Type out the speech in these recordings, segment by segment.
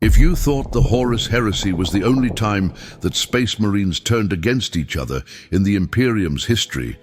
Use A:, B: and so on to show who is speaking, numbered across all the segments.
A: If you thought the Horus heresy was the only time that space marines turned against each other in the Imperium's history,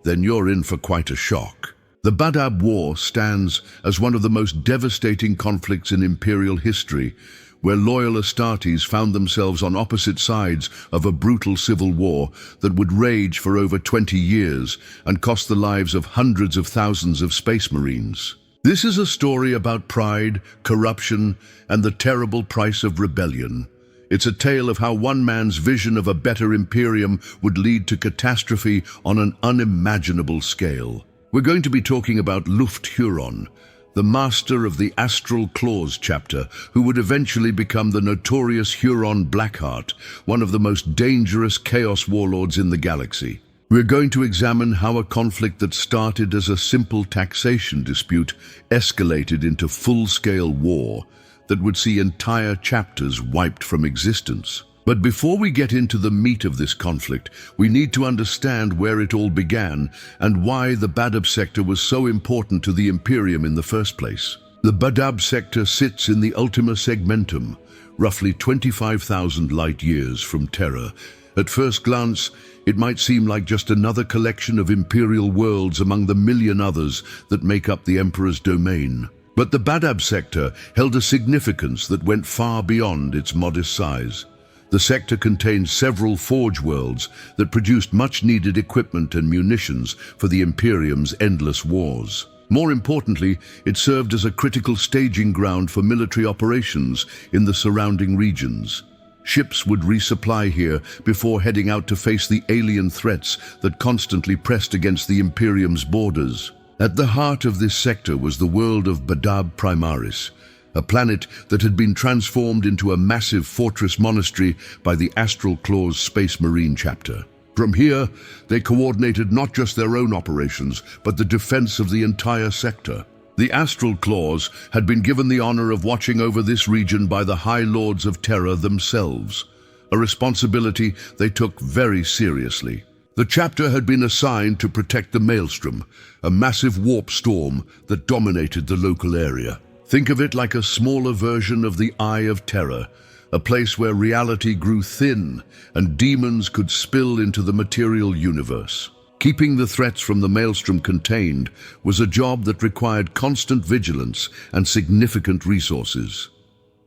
A: then you're in for quite a shock. The Badab War stands as one of the most devastating conflicts in Imperial history, where loyal Astartes found themselves on opposite sides of a brutal civil war that would rage for over 20 years and cost the lives of hundreds of thousands of space marines. This is a story about pride, corruption, and the terrible price of rebellion. It's a tale of how one man's vision of a better Imperium would lead to catastrophe on an unimaginable scale. We're going to be talking about Luft Huron, the master of the Astral Claws chapter, who would eventually become the notorious Huron Blackheart, one of the most dangerous chaos warlords in the galaxy. We're going to examine how a conflict that started as a simple taxation dispute escalated into full-scale war that would see entire chapters wiped from existence. But before we get into the meat of this conflict, we need to understand where it all began and why the Badab sector was so important to the Imperium in the first place. The Badab sector sits in the Ultima Segmentum, roughly 25,000 light-years from Terra. At first glance, it might seem like just another collection of Imperial worlds among the million others that make up the Emperor's domain. But the Badab sector held a significance that went far beyond its modest size. The sector contained several forge worlds that produced much-needed equipment and munitions for the Imperium's endless wars. More importantly, it served as a critical staging ground for military operations in the surrounding regions. Ships would resupply here before heading out to face the alien threats that constantly pressed against the Imperium's borders. At the heart of this sector was the world of Badab Primaris, a planet that had been transformed into a massive fortress monastery by the Astral Claws Space Marine chapter. From here, they coordinated not just their own operations, but the defense of the entire sector. The Astral Claws had been given the honor of watching over this region by the High Lords of Terra themselves, a responsibility they took very seriously. The chapter had been assigned to protect the Maelstrom, a massive warp storm that dominated the local area. Think of it like a smaller version of the Eye of Terror, a place where reality grew thin and demons could spill into the material universe. Keeping the threats from the Maelstrom contained was a job that required constant vigilance and significant resources.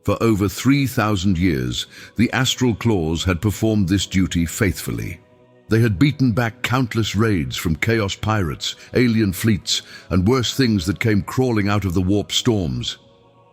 A: For over 3,000 years, the Astral Claws had performed this duty faithfully. They had beaten back countless raids from chaos pirates, alien fleets, and worse things that came crawling out of the warp storms.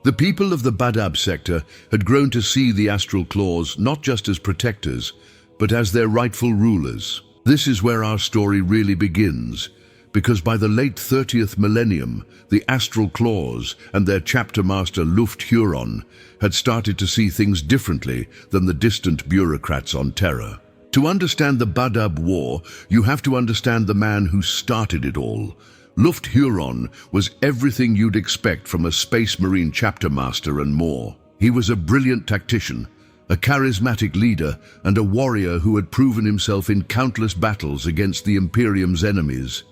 A: The people of the Badab sector had grown to see the Astral Claws not just as protectors, but as their rightful rulers. This is where our story really begins, because by the late 30th millennium, the Astral Claws and their chapter master Luft Huron had started to see things differently than the distant bureaucrats on Terra. To understand the Badab War, you have to understand the man who started it all. Luft Huron was everything you'd expect from a Space Marine chapter master and more. He was a brilliant tactician, a charismatic leader, and a warrior who had proven himself in countless battles against the Imperium's enemies.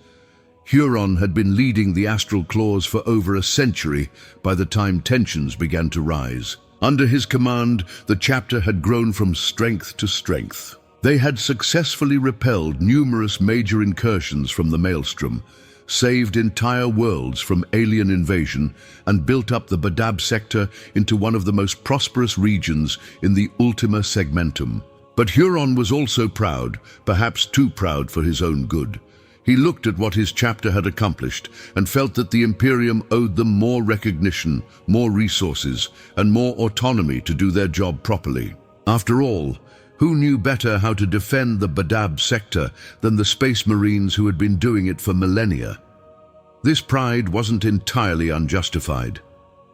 A: Huron had been leading the Astral Claws for over a century by the time tensions began to rise. Under his command, the chapter had grown from strength to strength. They had successfully repelled numerous major incursions from the Maelstrom, saved entire worlds from alien invasion, and built up the Badab sector into one of the most prosperous regions in the Ultima Segmentum. But Huron was also proud, perhaps too proud for his own good. He looked at what his chapter had accomplished and felt that the Imperium owed them more recognition, more resources, and more autonomy to do their job properly. After all, who knew better how to defend the Badab sector than the Space Marines who had been doing it for millennia? This pride wasn't entirely unjustified.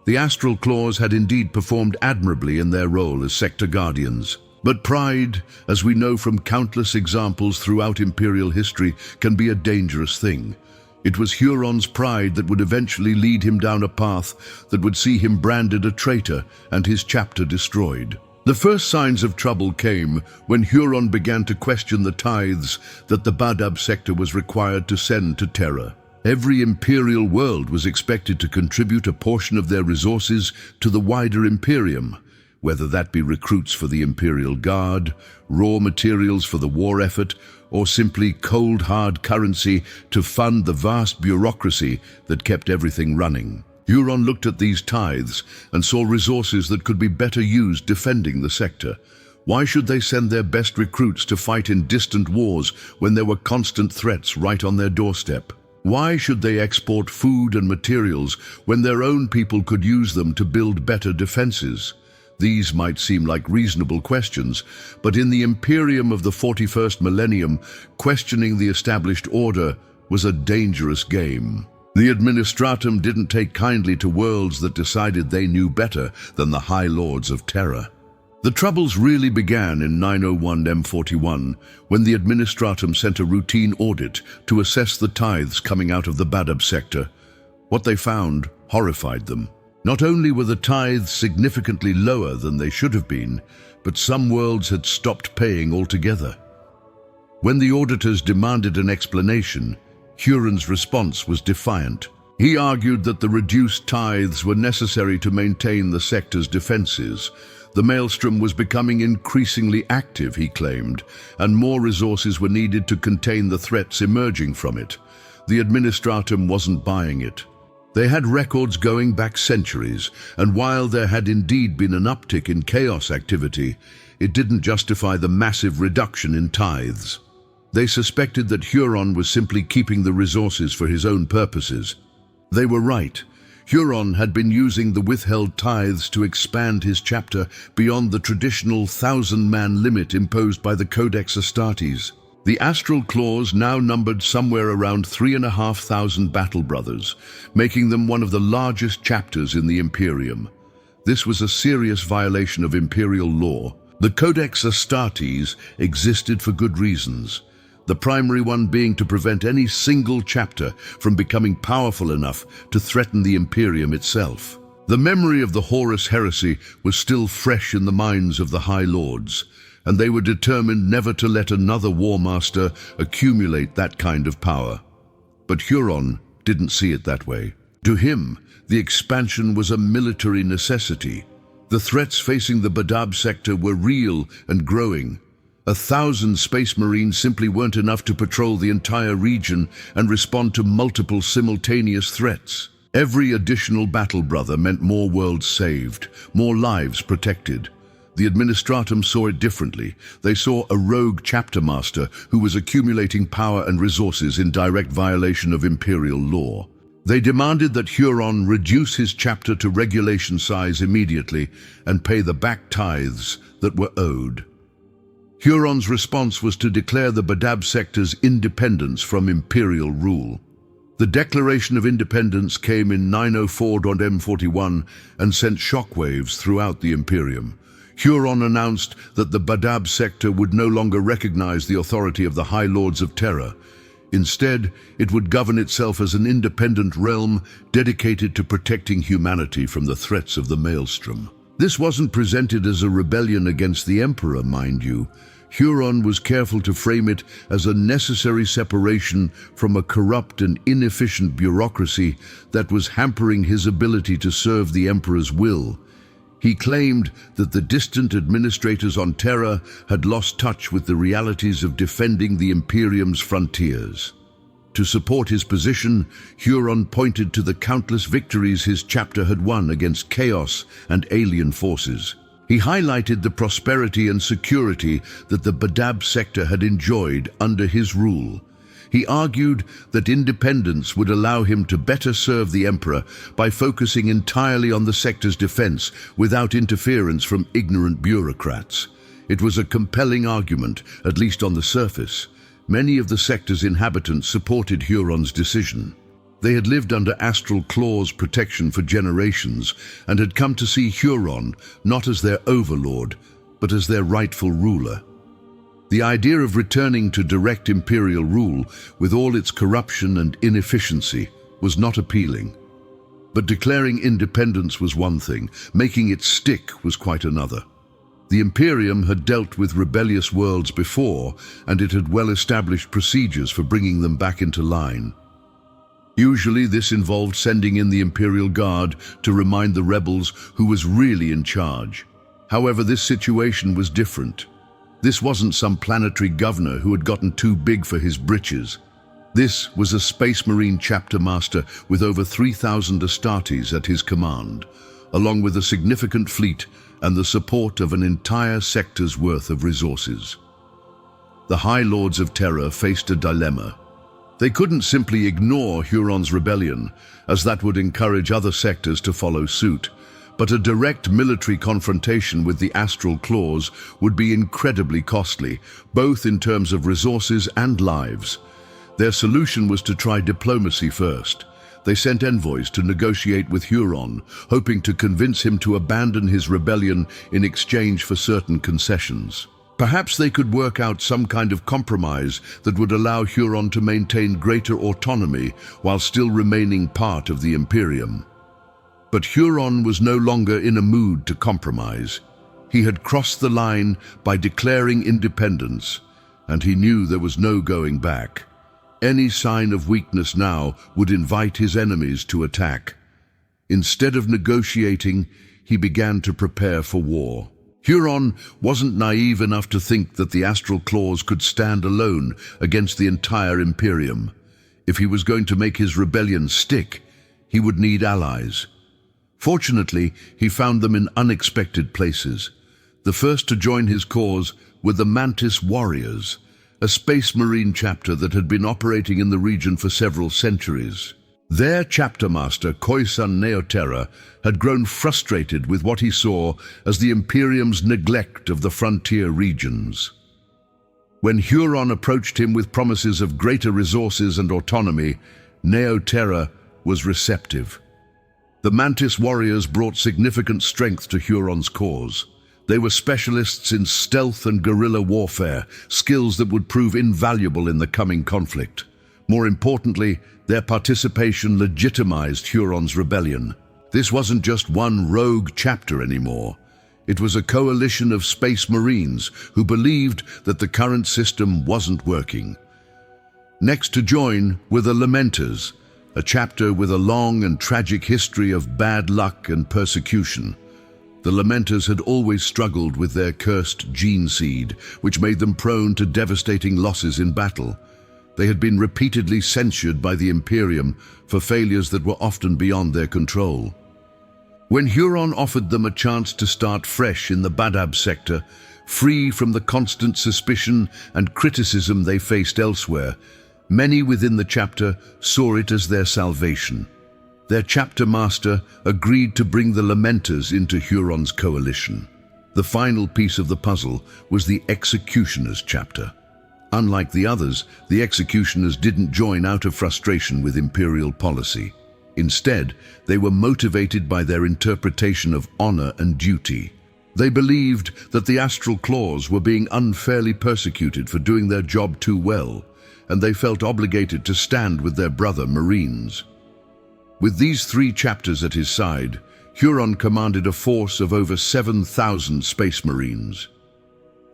A: The Astral Claws had indeed performed admirably in their role as sector guardians. But pride, as we know from countless examples throughout Imperial history, can be a dangerous thing. It was Huron's pride that would eventually lead him down a path that would see him branded a traitor and his chapter destroyed. The first signs of trouble came when Huron began to question the tithes that the Badab sector was required to send to Terra. Every Imperial world was expected to contribute a portion of their resources to the wider Imperium, whether that be recruits for the Imperial Guard, raw materials for the war effort, or simply cold hard currency to fund the vast bureaucracy that kept everything running. Huron looked at these tithes and saw resources that could be better used defending the sector. Why should they send their best recruits to fight in distant wars when there were constant threats right on their doorstep? Why should they export food and materials when their own people could use them to build better defenses? These might seem like reasonable questions, but in the Imperium of the 41st millennium, questioning the established order was a dangerous game. The Administratum didn't take kindly to worlds that decided they knew better than the High Lords of Terra. The troubles really began in 901 M41, when the Administratum sent a routine audit to assess the tithes coming out of the Badab sector. What they found horrified them. Not only were the tithes significantly lower than they should have been, but some worlds had stopped paying altogether. When the auditors demanded an explanation, Huron's response was defiant. He argued that the reduced tithes were necessary to maintain the sector's defenses. The maelstrom was becoming increasingly active, he claimed, and more resources were needed to contain the threats emerging from it. The Administratum wasn't buying it. They had records going back centuries, and while there had indeed been an uptick in chaos activity, it didn't justify the massive reduction in tithes. They suspected that Huron was simply keeping the resources for his own purposes. They were right. Huron had been using the withheld tithes to expand his chapter beyond the traditional 1,000-man limit imposed by the Codex Astartes. The Astral Claws now numbered somewhere around 3,500 battle brothers, making them one of the largest chapters in the Imperium. This was a serious violation of Imperial law. The Codex Astartes existed for good reasons, the primary one being to prevent any single chapter from becoming powerful enough to threaten the Imperium itself. The memory of the Horus heresy was still fresh in the minds of the High Lords, and they were determined never to let another War Master accumulate that kind of power. But Huron didn't see it that way. To him, the expansion was a military necessity. The threats facing the Badab sector were real and growing. 1,000 Space Marines simply weren't enough to patrol the entire region and respond to multiple simultaneous threats. Every additional battle brother meant more worlds saved, more lives protected. The Administratum saw it differently. They saw a rogue chapter master who was accumulating power and resources in direct violation of Imperial law. They demanded that Huron reduce his chapter to regulation size immediately and pay the back tithes that were owed. Huron's response was to declare the Badab sector's independence from Imperial rule. The Declaration of Independence came in 904.M41 and sent shockwaves throughout the Imperium. Huron announced that the Badab sector would no longer recognize the authority of the High Lords of Terra. Instead, it would govern itself as an independent realm dedicated to protecting humanity from the threats of the Maelstrom. This wasn't presented as a rebellion against the Emperor, mind you. Huron was careful to frame it as a necessary separation from a corrupt and inefficient bureaucracy that was hampering his ability to serve the Emperor's will. He claimed that the distant administrators on Terra had lost touch with the realities of defending the Imperium's frontiers. To support his position, Huron pointed to the countless victories his chapter had won against chaos and alien forces. He highlighted the prosperity and security that the Badab sector had enjoyed under his rule. He argued that independence would allow him to better serve the Emperor by focusing entirely on the sector's defense without interference from ignorant bureaucrats. It was a compelling argument, at least on the surface. Many of the sector's inhabitants supported Huron's decision. They had lived under Astral Claw's protection for generations and had come to see Huron not as their overlord, but as their rightful ruler. The idea of returning to direct imperial rule with all its corruption and inefficiency was not appealing. But declaring independence was one thing, making it stick was quite another. The Imperium had dealt with rebellious worlds before, and it had well-established procedures for bringing them back into line. Usually this involved sending in the Imperial Guard to remind the rebels who was really in charge. However, this situation was different. This wasn't some planetary governor who had gotten too big for his britches. This was a Space Marine chapter master with over 3,000 Astartes at his command, along with a significant fleet and the support of an entire sector's worth of resources. The High Lords of Terror faced a dilemma. They couldn't simply ignore Huron's rebellion, as that would encourage other sectors to follow suit, but a direct military confrontation with the Astral Claws would be incredibly costly, both in terms of resources and lives. Their solution was to try diplomacy first. They sent envoys to negotiate with Huron, hoping to convince him to abandon his rebellion in exchange for certain concessions. Perhaps they could work out some kind of compromise that would allow Huron to maintain greater autonomy while still remaining part of the Imperium. But Huron was no longer in a mood to compromise. He had crossed the line by declaring independence, and he knew there was no going back. Any sign of weakness now would invite his enemies to attack. Instead of negotiating, he began to prepare for war. Huron wasn't naive enough to think that the Astral Claws could stand alone against the entire Imperium. If he was going to make his rebellion stick, he would need allies. Fortunately, he found them in unexpected places. The first to join his cause were the Mantis Warriors, a Space Marine chapter that had been operating in the region for several centuries. Their chapter master, Khoisan Neoterra, had grown frustrated with what he saw as the Imperium's neglect of the frontier regions. When Huron approached him with promises of greater resources and autonomy, Neoterra was receptive. The Mantis Warriors brought significant strength to Huron's cause. They were specialists in stealth and guerrilla warfare, skills that would prove invaluable in the coming conflict. More importantly, their participation legitimized Huron's rebellion. This wasn't just one rogue chapter anymore. It was a coalition of Space Marines who believed that the current system wasn't working. Next to join were the Lamenters, a chapter with a long and tragic history of bad luck and persecution. The Lamenters had always struggled with their cursed gene seed, which made them prone to devastating losses in battle. They had been repeatedly censured by the Imperium for failures that were often beyond their control. When Huron offered them a chance to start fresh in the Badab sector, free from the constant suspicion and criticism they faced elsewhere, many within the chapter saw it as their salvation. Their chapter master agreed to bring the Lamenters into Huron's coalition. The final piece of the puzzle was the Executioners chapter. Unlike the others, the Executioners didn't join out of frustration with Imperial policy. Instead, they were motivated by their interpretation of honor and duty. They believed that the Astral Claws were being unfairly persecuted for doing their job too well, and they felt obligated to stand with their brother Marines. With these 3 chapters at his side, Huron commanded a force of over 7,000 Space Marines.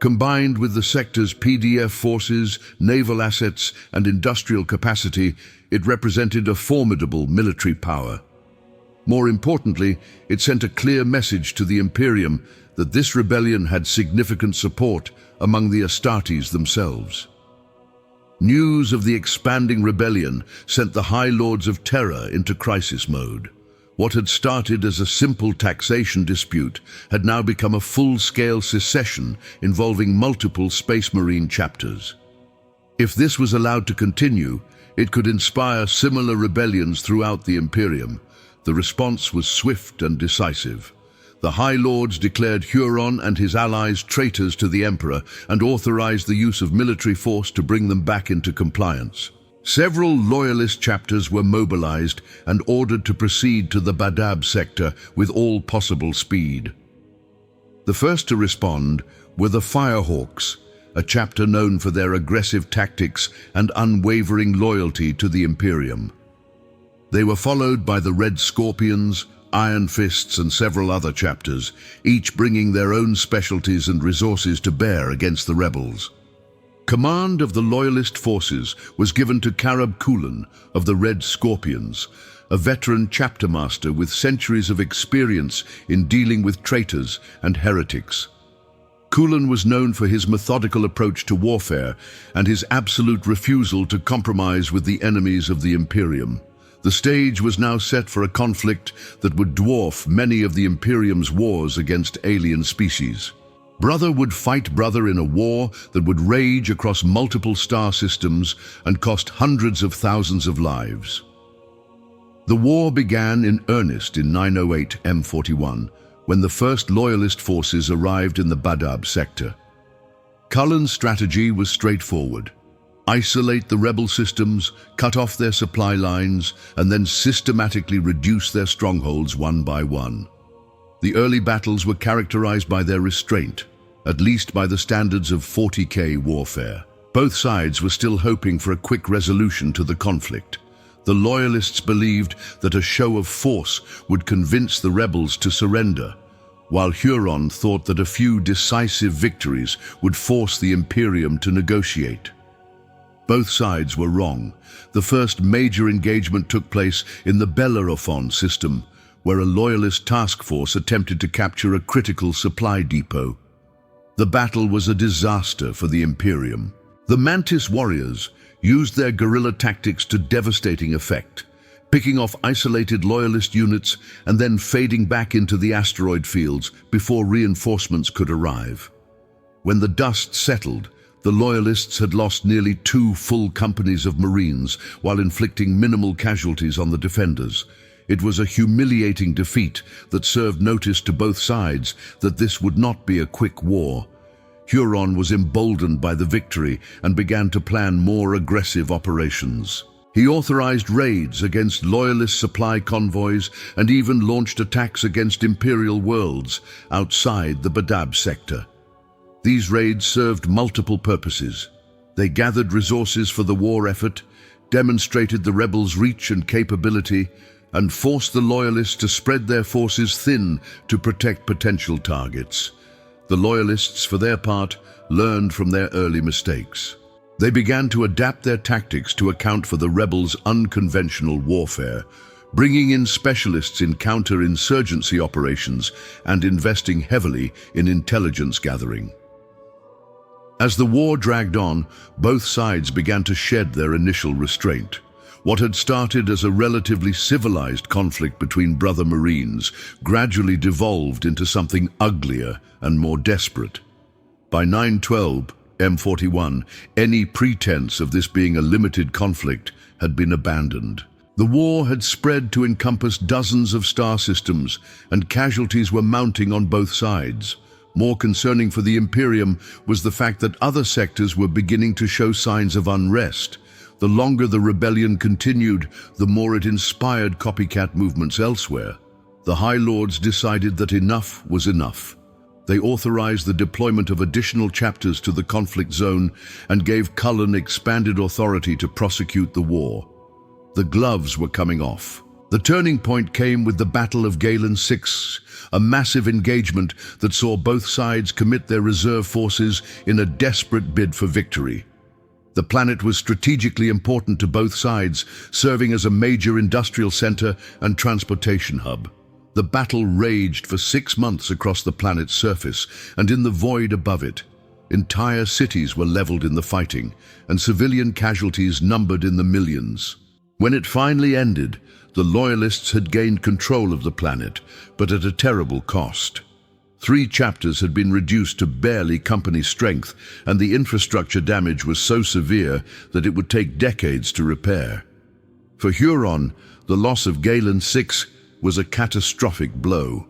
A: Combined with the sector's PDF forces, naval assets, and industrial capacity, it represented a formidable military power. More importantly, it sent a clear message to the Imperium that this rebellion had significant support among the Astartes themselves. News of the expanding rebellion sent the High Lords of Terror into crisis mode. What had started as a simple taxation dispute had now become a full-scale secession involving multiple Space Marine chapters. If this was allowed to continue, it could inspire similar rebellions throughout the Imperium. The response was swift and decisive. The High Lords declared Huron and his allies traitors to the Emperor and authorized the use of military force to bring them back into compliance. Several loyalist chapters were mobilized and ordered to proceed to the Badab sector with all possible speed. The first to respond were the Firehawks, a chapter known for their aggressive tactics and unwavering loyalty to the Imperium. They were followed by the Red Scorpions, Iron Fists, and several other chapters, each bringing their own specialties and resources to bear against the rebels. Command of the Loyalist forces was given to Karab Kulan of the Red Scorpions, a veteran chapter master with centuries of experience in dealing with traitors and heretics. Huron was known for his methodical approach to warfare and his absolute refusal to compromise with the enemies of the Imperium. The stage was now set for a conflict that would dwarf many of the Imperium's wars against alien species. Brother would fight brother in a war that would rage across multiple star systems and cost hundreds of thousands of lives. The war began in earnest in 908 M41, when the first loyalist forces arrived in the Badab sector. Cullen's strategy was straightforward: isolate the rebel systems, cut off their supply lines, and then systematically reduce their strongholds one by one. The early battles were characterized by their restraint, at least by the standards of 40K warfare. Both sides were still hoping for a quick resolution to the conflict. The loyalists believed that a show of force would convince the rebels to surrender, while Huron thought that a few decisive victories would force the Imperium to negotiate. Both sides were wrong. The first major engagement took place in the Bellerophon system, where a loyalist task force attempted to capture a critical supply depot. The battle was a disaster for the Imperium. The Mantis warriors used their guerrilla tactics to devastating effect, picking off isolated loyalist units and then fading back into the asteroid fields before reinforcements could arrive. When the dust settled, the loyalists had lost nearly 2 full companies of Marines while inflicting minimal casualties on the defenders. It was a humiliating defeat that served notice to both sides that this would not be a quick war. Huron was emboldened by the victory and began to plan more aggressive operations. He authorized raids against loyalist supply convoys and even launched attacks against Imperial worlds outside the Badab sector. These raids served multiple purposes. They gathered resources for the war effort, demonstrated the rebels' reach and capability, and forced the loyalists to spread their forces thin to protect potential targets. The loyalists, for their part, learned from their early mistakes. They began to adapt their tactics to account for the rebels' unconventional warfare, bringing in specialists in counter-insurgency operations and investing heavily in intelligence gathering. As the war dragged on, both sides began to shed their initial restraint. What had started as a relatively civilized conflict between brother Marines gradually devolved into something uglier and more desperate. By 912 M41, any pretense of this being a limited conflict had been abandoned. The war had spread to encompass dozens of star systems, and casualties were mounting on both sides. More concerning for the Imperium was the fact that other sectors were beginning to show signs of unrest. The longer the rebellion continued, the more it inspired copycat movements elsewhere. The High Lords decided that enough was enough. They authorized the deployment of additional chapters to the conflict zone and gave Cullen expanded authority to prosecute the war. The gloves were coming off. The turning point came with the Battle of Galen 6, a massive engagement that saw both sides commit their reserve forces in a desperate bid for victory. The planet was strategically important to both sides, serving as a major industrial center and transportation hub. The battle raged for 6 months across the planet's surface, and in the void above it, entire cities were leveled in the fighting, and civilian casualties numbered in the millions. When it finally ended, the Loyalists had gained control of the planet, but at a terrible cost. 3 chapters had been reduced to barely company strength, and the infrastructure damage was so severe that it would take decades to repair. For Huron, the loss of Galen 6 was a catastrophic blow.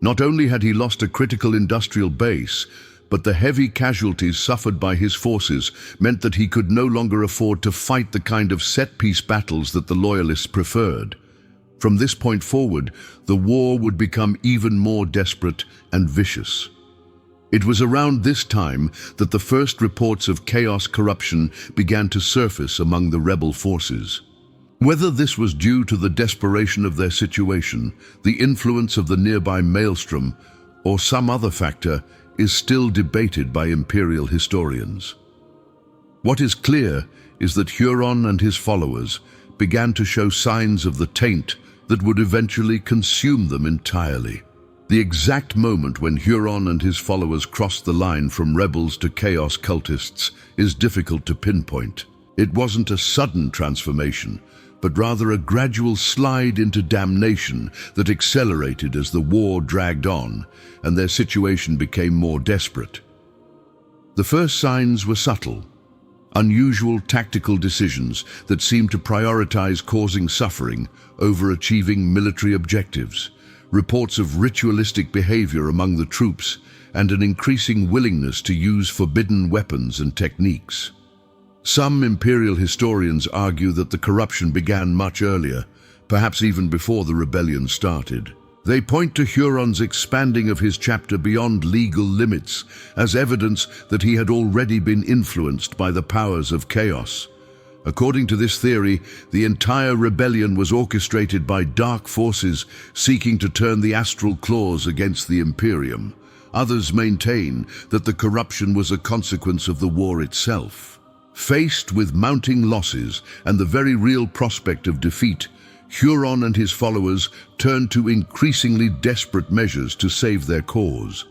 A: Not only had he lost a critical industrial base, but the heavy casualties suffered by his forces meant that he could no longer afford to fight the kind of set-piece battles that the Loyalists preferred. From this point forward, the war would become even more desperate and vicious. It was around this time that the first reports of chaos corruption began to surface among the rebel forces. Whether this was due to the desperation of their situation, the influence of the nearby maelstrom, or some other factor, is still debated by imperial historians. What is clear is that Huron and his followers began to show signs of the taint that would eventually consume them entirely. The exact moment when Huron and his followers crossed the line from rebels to chaos cultists is difficult to pinpoint. It wasn't a sudden transformation, but rather a gradual slide into damnation that accelerated as the war dragged on and their situation became more desperate. The first signs were subtle, unusual tactical decisions that seemed to prioritize causing suffering over achieving military objectives, reports of ritualistic behavior among the troops, and an increasing willingness to use forbidden weapons and techniques. Some imperial historians argue that the corruption began much earlier, perhaps even before the rebellion started. They point to Huron's expanding of his chapter beyond legal limits as evidence that he had already been influenced by the powers of chaos. According to this theory, the entire rebellion was orchestrated by dark forces seeking to turn the astral claws against the Imperium. Others maintain that the corruption was a consequence of the war itself. Faced with mounting losses and the very real prospect of defeat, Huron and his followers turned to increasingly desperate measures to save their cause.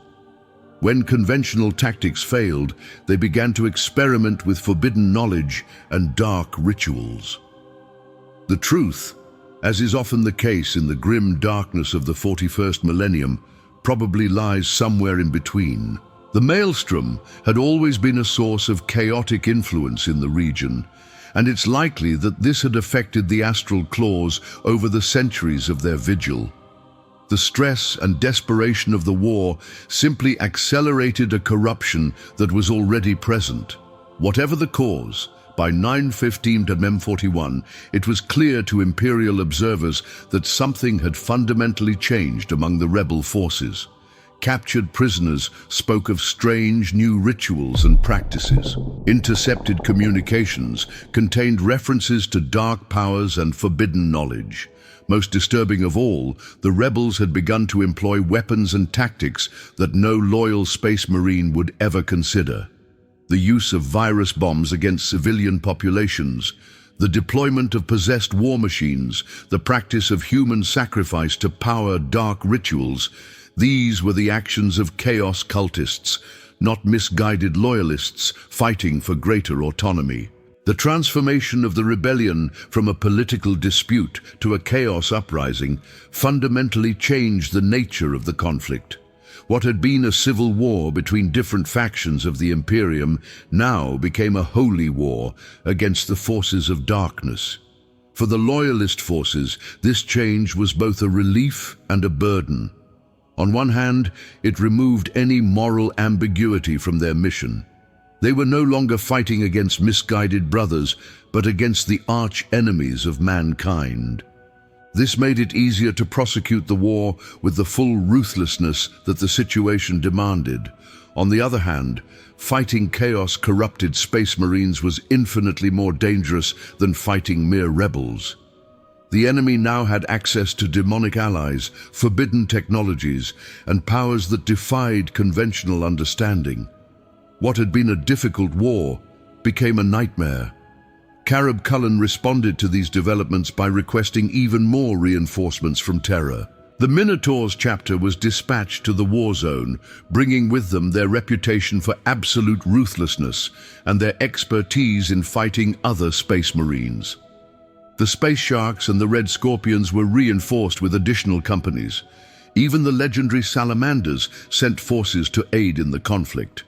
A: When conventional tactics failed, they began to experiment with forbidden knowledge and dark rituals. The truth, as is often the case in the grim darkness of the 41st millennium, probably lies somewhere in between. The Maelstrom had always been a source of chaotic influence in the region, and it's likely that this had affected the astral claws over the centuries of their vigil. The stress and desperation of the war simply accelerated a corruption that was already present. Whatever the cause, by 915 to M41, it was clear to imperial observers that something had fundamentally changed among the rebel forces. Captured prisoners spoke of strange new rituals and practices. Intercepted communications contained references to dark powers and forbidden knowledge. Most disturbing of all, the rebels had begun to employ weapons and tactics that no loyal space marine would ever consider. The use of virus bombs against civilian populations, the deployment of possessed war machines, the practice of human sacrifice to power dark rituals, these were the actions of chaos cultists, not misguided loyalists fighting for greater autonomy. The transformation of the rebellion from a political dispute to a chaos uprising fundamentally changed the nature of the conflict. What had been a civil war between different factions of the Imperium now became a holy war against the forces of darkness. For the loyalist forces, this change was both a relief and a burden. On one hand, it removed any moral ambiguity from their mission. They were no longer fighting against misguided brothers, but against the arch-enemies of mankind. This made it easier to prosecute the war with the full ruthlessness that the situation demanded. On the other hand, fighting chaos-corrupted space marines was infinitely more dangerous than fighting mere rebels. The enemy now had access to demonic allies, forbidden technologies, and powers that defied conventional understanding. What had been a difficult war became a nightmare. Carib Cullen responded to these developments by requesting even more reinforcements from Terra. The Minotaur's chapter was dispatched to the war zone, bringing with them their reputation for absolute ruthlessness and their expertise in fighting other space marines. The Space Sharks and the Red Scorpions were reinforced with additional companies. Even the legendary Salamanders sent forces to aid in the conflict.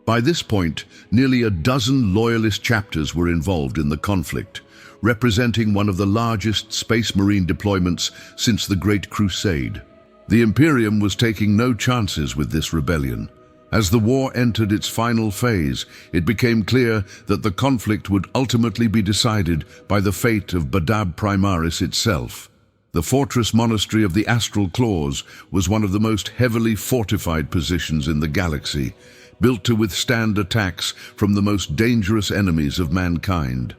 A: By this point, nearly a dozen loyalist chapters were involved in the conflict, representing one of the largest space marine deployments since the Great Crusade. The Imperium was taking no chances with this rebellion. As the war entered its final phase, it became clear that the conflict would ultimately be decided by the fate of Badab Primaris itself. The fortress monastery of the Astral Claws was one of the most heavily fortified positions in the galaxy, built to withstand attacks from the most dangerous enemies of mankind.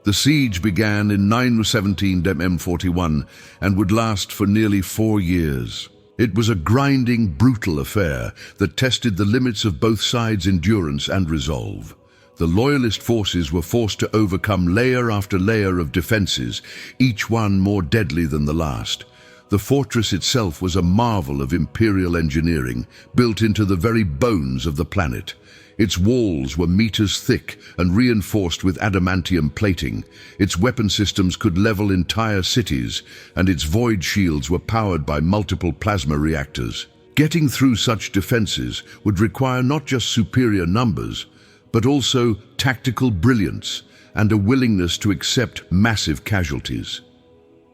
A: The siege began in 917 M41 and would last for nearly 4 years. It was a grinding, brutal affair that tested the limits of both sides' endurance and resolve. The loyalist forces were forced to overcome layer after layer of defenses, each one more deadly than the last. The fortress itself was a marvel of imperial engineering, built into the very bones of the planet. Its walls were meters thick and reinforced with adamantium plating. Its weapon systems could level entire cities, and its void shields were powered by multiple plasma reactors. Getting through such defenses would require not just superior numbers, but also tactical brilliance and a willingness to accept massive casualties.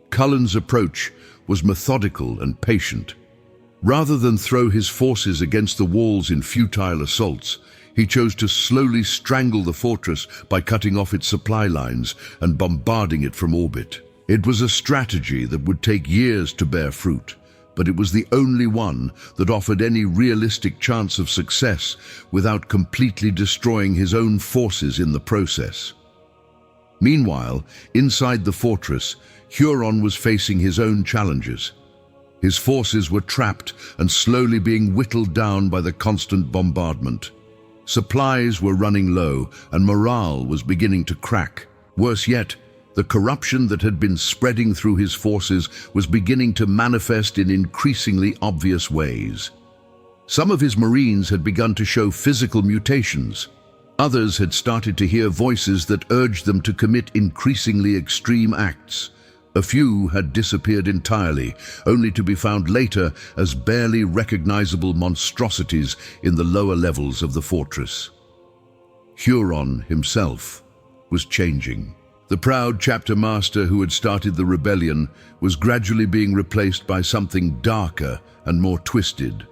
A: Cullen's approach was methodical and patient. Rather than throw his forces against the walls in futile assaults, he chose to slowly strangle the fortress by cutting off its supply lines and bombarding it from orbit. It was a strategy that would take years to bear fruit, but it was the only one that offered any realistic chance of success without completely destroying his own forces in the process. Meanwhile, inside the fortress, Huron was facing his own challenges. His forces were trapped and slowly being whittled down by the constant bombardment. Supplies were running low and morale was beginning to crack. Worse yet, the corruption that had been spreading through his forces was beginning to manifest in increasingly obvious ways. Some of his Marines had begun to show physical mutations. Others had started to hear voices that urged them to commit increasingly extreme acts. A few had disappeared entirely, only to be found later as barely recognizable monstrosities in the lower levels of the fortress. Huron himself was changing. The proud chapter master who had started the rebellion was gradually being replaced by something darker and more twisted.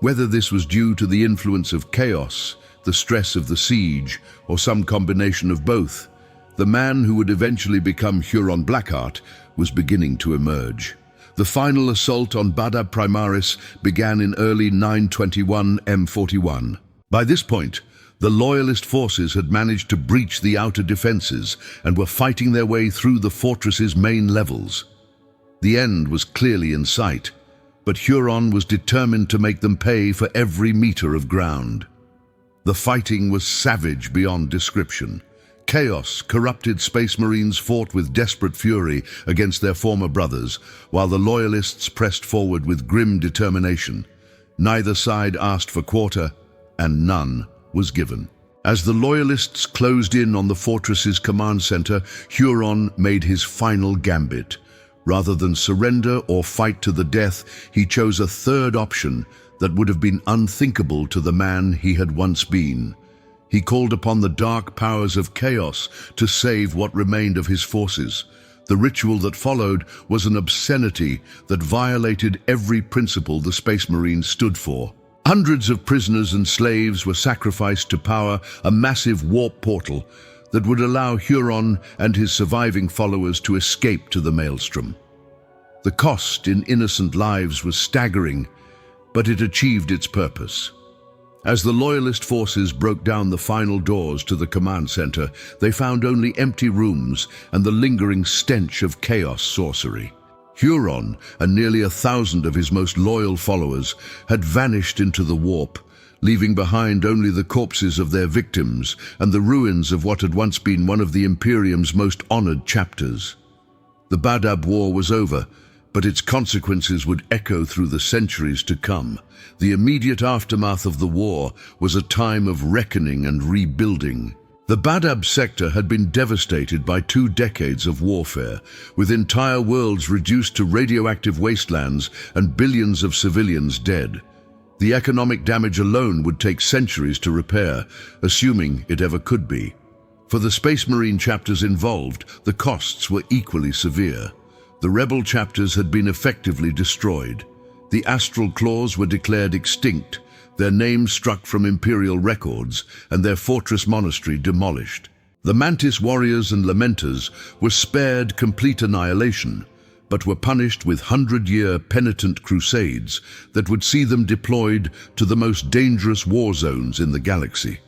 A: Whether this was due to the influence of chaos, the stress of the siege, or some combination of both, the man who would eventually become Huron Blackheart was beginning to emerge. The final assault on Badab Primaris began in early 921 M41. By this point, the loyalist forces had managed to breach the outer defenses and were fighting their way through the fortress's main levels. The end was clearly in sight, but Huron was determined to make them pay for every meter of ground. The fighting was savage beyond description. Chaos, corrupted Space Marines fought with desperate fury against their former brothers, while the loyalists pressed forward with grim determination. Neither side asked for quarter, and none was given. As the loyalists closed in on the fortress's command center, Huron made his final gambit. Rather than surrender or fight to the death, he chose a third option that would have been unthinkable to the man he had once been. He called upon the dark powers of chaos to save what remained of his forces. The ritual that followed was an obscenity that violated every principle the Space Marines stood for. Hundreds of prisoners and slaves were sacrificed to power a massive warp portal that would allow Huron and his surviving followers to escape to the maelstrom. The cost in innocent lives was staggering, but it achieved its purpose. As the loyalist forces broke down the final doors to the command center, they found only empty rooms and the lingering stench of chaos sorcery. Huron and nearly 1,000 of his most loyal followers had vanished into the warp, leaving behind only the corpses of their victims and the ruins of what had once been one of the Imperium's most honored chapters. The Badab War was over, but its consequences would echo through the centuries to come. The immediate aftermath of the war was a time of reckoning and rebuilding. The Badab sector had been devastated by 2 decades of warfare, with entire worlds reduced to radioactive wastelands and billions of civilians dead. The economic damage alone would take centuries to repair, assuming it ever could be. For the Space Marine chapters involved, the costs were equally severe. The rebel chapters had been effectively destroyed. The astral claws were declared extinct, their names struck from imperial records, and their fortress monastery demolished. The Mantis warriors and lamenters were spared complete annihilation, but were punished with 100-year penitent crusades that would see them deployed to the most dangerous war zones in the galaxy.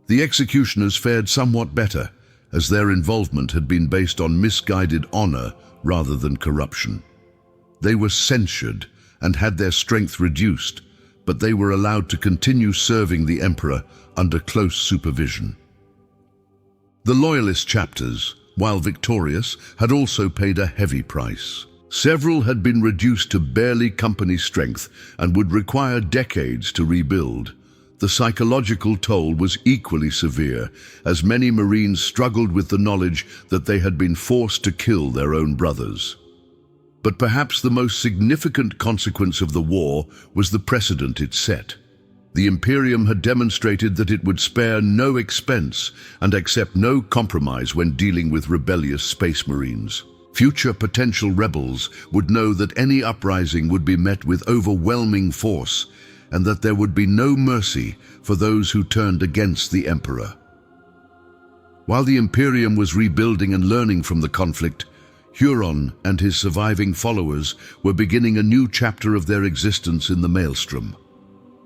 A: The executioners fared somewhat better, as their involvement had been based on misguided honor rather than corruption. They were censured and had their strength reduced, but they were allowed to continue serving the Emperor under close supervision. The loyalist chapters, while victorious, had also paid a heavy price. Several had been reduced to barely company strength and would require decades to rebuild. The psychological toll was equally severe, as many Marines struggled with the knowledge that they had been forced to kill their own brothers. But perhaps the most significant consequence of the war was the precedent it set. The Imperium had demonstrated that it would spare no expense and accept no compromise when dealing with rebellious Space Marines. Future potential rebels would know that any uprising would be met with overwhelming force and that there would be no mercy for those who turned against the Emperor. While the Imperium was rebuilding and learning from the conflict, Huron and his surviving followers were beginning a new chapter of their existence in the Maelstrom.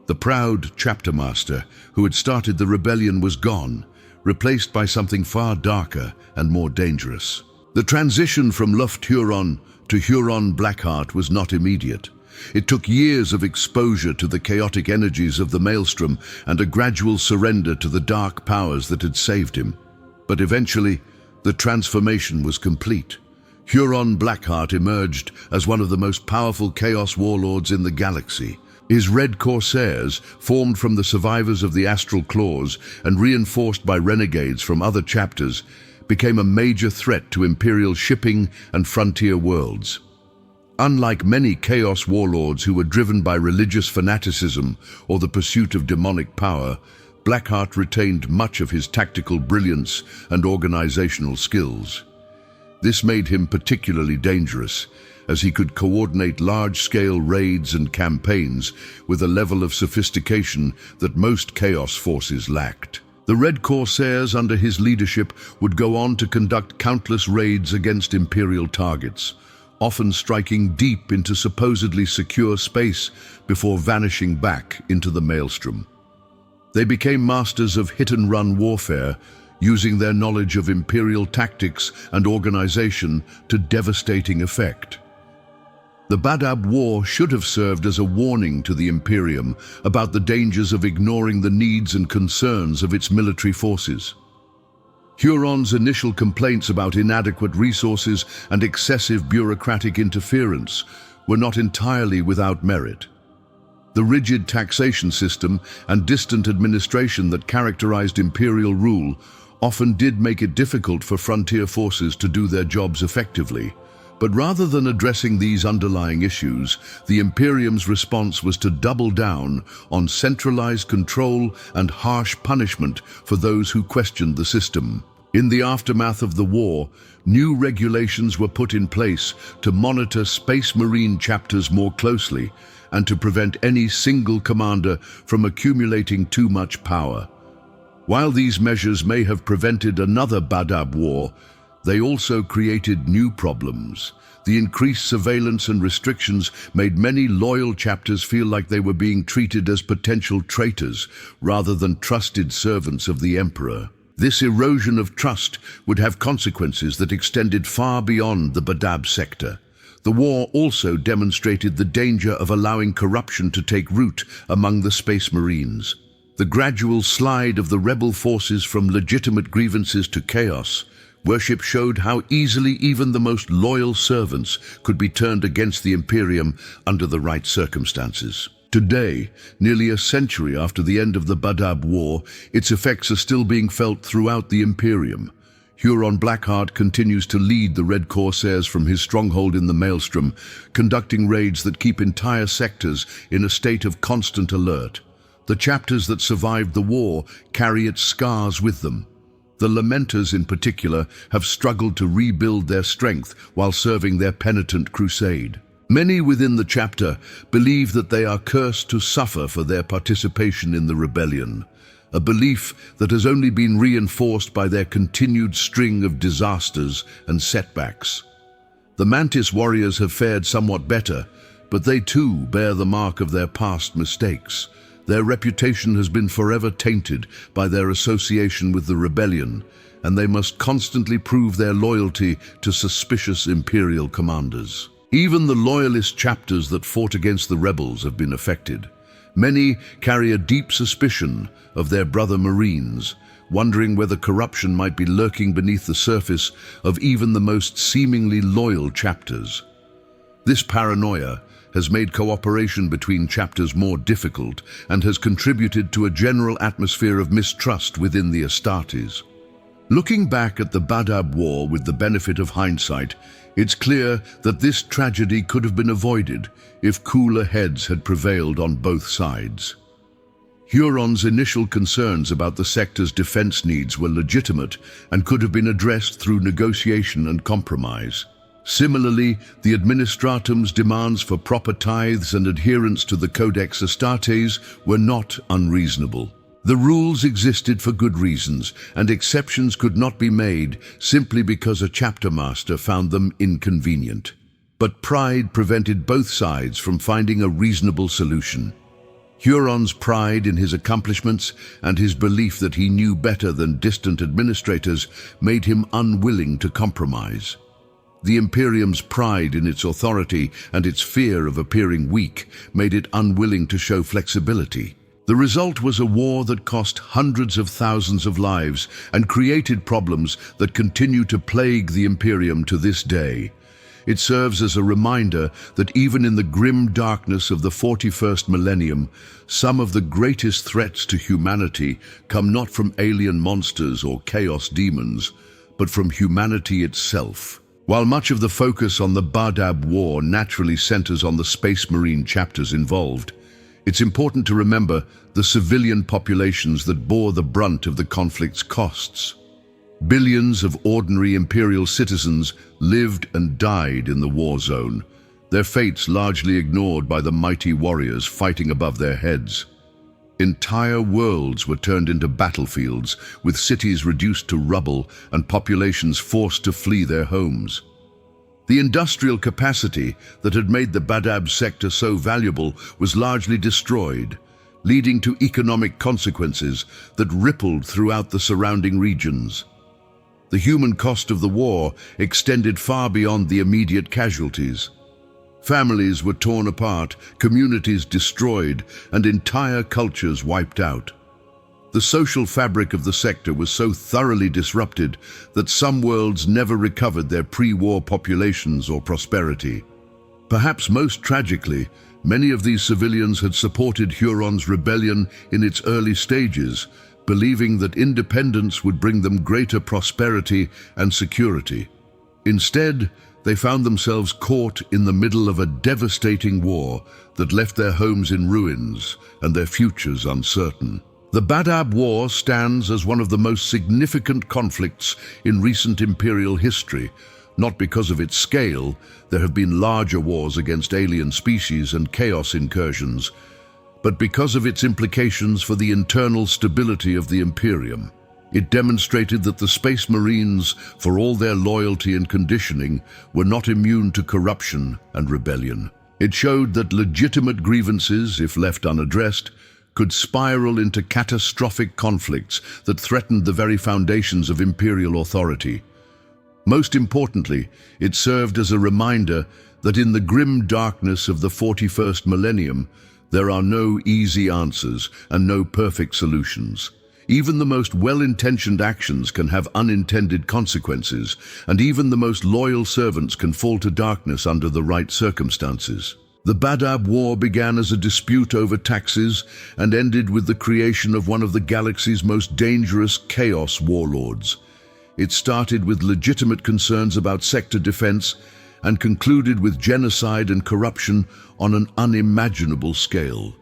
A: The proud chapter master who had started the rebellion was gone, replaced by something far darker and more dangerous. The transition from Luft Huron to Huron Blackheart was not immediate. It took years of exposure to the chaotic energies of the Maelstrom and a gradual surrender to the dark powers that had saved him. But eventually, the transformation was complete. Huron Blackheart emerged as one of the most powerful Chaos warlords in the galaxy. His Red Corsairs, formed from the survivors of the Astral Claws and reinforced by renegades from other chapters, became a major threat to Imperial shipping and frontier worlds. Unlike many Chaos warlords who were driven by religious fanaticism or the pursuit of demonic power, Blackheart retained much of his tactical brilliance and organizational skills. This made him particularly dangerous, as he could coordinate large-scale raids and campaigns with a level of sophistication that most Chaos forces lacked. The Red Corsairs under his leadership would go on to conduct countless raids against Imperial targets, often striking deep into supposedly secure space before vanishing back into the Maelstrom. They became masters of hit-and-run warfare, using their knowledge of Imperial tactics and organization to devastating effect. The Badab War should have served as a warning to the Imperium about the dangers of ignoring the needs and concerns of its military forces. Huron's initial complaints about inadequate resources and excessive bureaucratic interference were not entirely without merit. The rigid taxation system and distant administration that characterized Imperial rule often did make it difficult for frontier forces to do their jobs effectively. But rather than addressing these underlying issues, the Imperium's response was to double down on centralized control and harsh punishment for those who questioned the system. In the aftermath of the war, new regulations were put in place to monitor Space Marine chapters more closely and to prevent any single commander from accumulating too much power. While these measures may have prevented another Badab War, they also created new problems. The increased surveillance and restrictions made many loyal chapters feel like they were being treated as potential traitors rather than trusted servants of the Emperor. This erosion of trust would have consequences that extended far beyond the Badab sector. The war also demonstrated the danger of allowing corruption to take root among the Space Marines. The gradual slide of the rebel forces from legitimate grievances to chaos worship showed how easily even the most loyal servants could be turned against the Imperium under the right circumstances. Today, nearly a century after the end of the Badab War, its effects are still being felt throughout the Imperium. Huron Blackheart continues to lead the Red Corsairs from his stronghold in the Maelstrom, conducting raids that keep entire sectors in a state of constant alert. The chapters that survived the war carry its scars with them. The Lamenters, in particular, have struggled to rebuild their strength while serving their penitent crusade. Many within the chapter believe that they are cursed to suffer for their participation in the rebellion, a belief that has only been reinforced by their continued string of disasters and setbacks. The Mantis warriors have fared somewhat better, but they too bear the mark of their past mistakes. Their reputation has been forever tainted by their association with the rebellion, and they must constantly prove their loyalty to suspicious Imperial commanders. Even the loyalist chapters that fought against the rebels have been affected. Many carry a deep suspicion of their brother Marines, wondering whether corruption might be lurking beneath the surface of even the most seemingly loyal chapters. This paranoia has made cooperation between chapters more difficult and has contributed to a general atmosphere of mistrust within the Astartes. Looking back at the Badab War with the benefit of hindsight, it's clear that this tragedy could have been avoided if cooler heads had prevailed on both sides. Huron's initial concerns about the sector's defense needs were legitimate and could have been addressed through negotiation and compromise. Similarly, the Administratum's demands for proper tithes and adherence to the Codex Astartes were not unreasonable. The rules existed for good reasons, and exceptions could not be made simply because a chapter master found them inconvenient. But pride prevented both sides from finding a reasonable solution. Huron's pride in his accomplishments and his belief that he knew better than distant administrators made him unwilling to compromise. The Imperium's pride in its authority and its fear of appearing weak made it unwilling to show flexibility. The result was a war that cost hundreds of thousands of lives and created problems that continue to plague the Imperium to this day. It serves as a reminder that even in the grim darkness of the 41st millennium, some of the greatest threats to humanity come not from alien monsters or chaos demons, but from humanity itself. While much of the focus on the Badab War naturally centers on the Space Marine chapters involved, it's important to remember the civilian populations that bore the brunt of the conflict's costs. Billions of ordinary Imperial citizens lived and died in the war zone, their fates largely ignored by the mighty warriors fighting above their heads. Entire worlds were turned into battlefields, with cities reduced to rubble and populations forced to flee their homes. The industrial capacity that had made the Badab sector so valuable was largely destroyed, leading to economic consequences that rippled throughout the surrounding regions. The human cost of the war extended far beyond the immediate casualties. Families were torn apart, communities destroyed, and entire cultures wiped out. The social fabric of the sector was so thoroughly disrupted that some worlds never recovered their pre-war populations or prosperity. Perhaps most tragically, many of these civilians had supported Huron's rebellion in its early stages, believing that independence would bring them greater prosperity and security. Instead, they found themselves caught in the middle of a devastating war that left their homes in ruins and their futures uncertain. The Badab War stands as one of the most significant conflicts in recent Imperial history, not because of its scale. There have been larger wars against alien species and chaos incursions, but because of its implications for the internal stability of the Imperium. It demonstrated that the Space Marines, for all their loyalty and conditioning, were not immune to corruption and rebellion. It showed that legitimate grievances, if left unaddressed, could spiral into catastrophic conflicts that threatened the very foundations of Imperial authority. Most importantly, it served as a reminder that in the grim darkness of the 41st millennium, there are no easy answers and no perfect solutions. Even the most well-intentioned actions can have unintended consequences, and even the most loyal servants can fall to darkness under the right circumstances. The Badab War began as a dispute over taxes and ended with the creation of one of the galaxy's most dangerous chaos warlords. It started with legitimate concerns about sector defense and concluded with genocide and corruption on an unimaginable scale.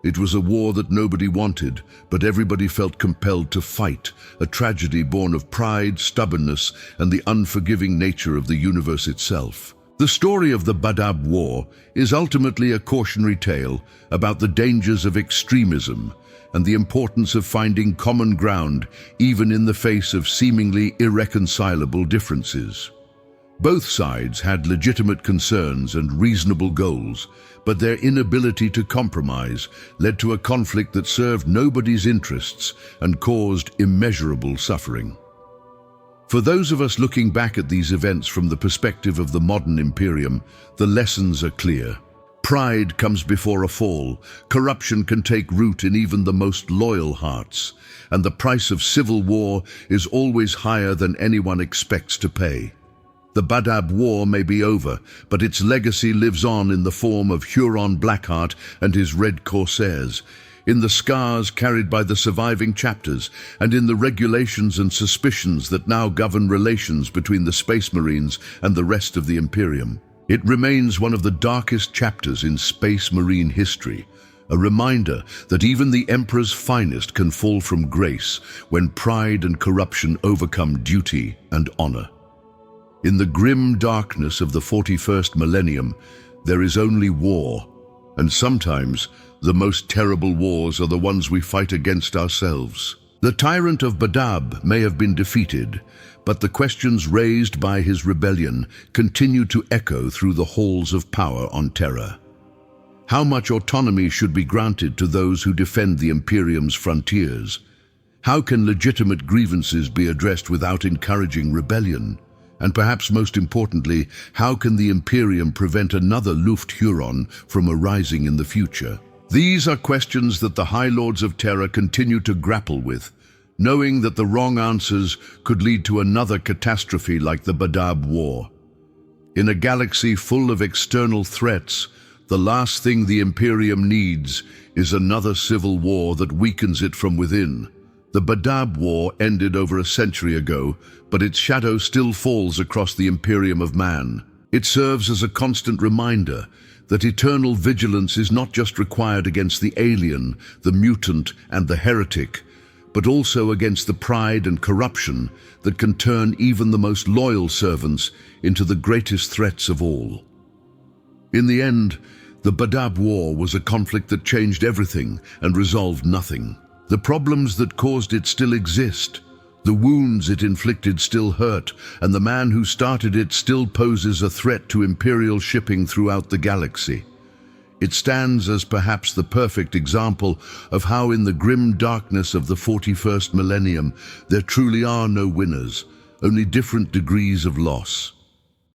A: It was a war that nobody wanted, but everybody felt compelled to fight, a tragedy born of pride, stubbornness, and the unforgiving nature of the universe itself. The story of the Badab War is ultimately a cautionary tale about the dangers of extremism and the importance of finding common ground even in the face of seemingly irreconcilable differences. Both sides had legitimate concerns and reasonable goals, but their inability to compromise led to a conflict that served nobody's interests and caused immeasurable suffering. For those of us looking back at these events from the perspective of the modern Imperium, the lessons are clear. Pride comes before a fall, corruption can take root in even the most loyal hearts, and the price of civil war is always higher than anyone expects to pay. The Badab War may be over, but its legacy lives on in the form of Huron Blackheart and his Red Corsairs, in the scars carried by the surviving chapters, and in the regulations and suspicions that now govern relations between the Space Marines and the rest of the Imperium. It remains one of the darkest chapters in Space Marine history, a reminder that even the Emperor's finest can fall from grace when pride and corruption overcome duty and honor. In the grim darkness of the 41st millennium, there is only war, and sometimes the most terrible wars are the ones we fight against ourselves. The tyrant of Badab may have been defeated, but the questions raised by his rebellion continue to echo through the halls of power on Terra. How much autonomy should be granted to those who defend the Imperium's frontiers? How can legitimate grievances be addressed without encouraging rebellion? And perhaps most importantly, how can the Imperium prevent another Luft Huron from arising in the future? These are questions that the High Lords of Terra continue to grapple with, knowing that the wrong answers could lead to another catastrophe like the Badab War. In a galaxy full of external threats, the last thing the Imperium needs is another civil war that weakens it from within. The Badab War ended over a century ago, but its shadow still falls across the Imperium of Man. It serves as a constant reminder that eternal vigilance is not just required against the alien, the mutant, and the heretic, but also against the pride and corruption that can turn even the most loyal servants into the greatest threats of all. In the end, the Badab War was a conflict that changed everything and resolved nothing. The problems that caused it still exist. The wounds it inflicted still hurt, and the man who started it still poses a threat to Imperial shipping throughout the galaxy. It stands as perhaps the perfect example of how in the grim darkness of the 41st millennium there truly are no winners, only different degrees of loss.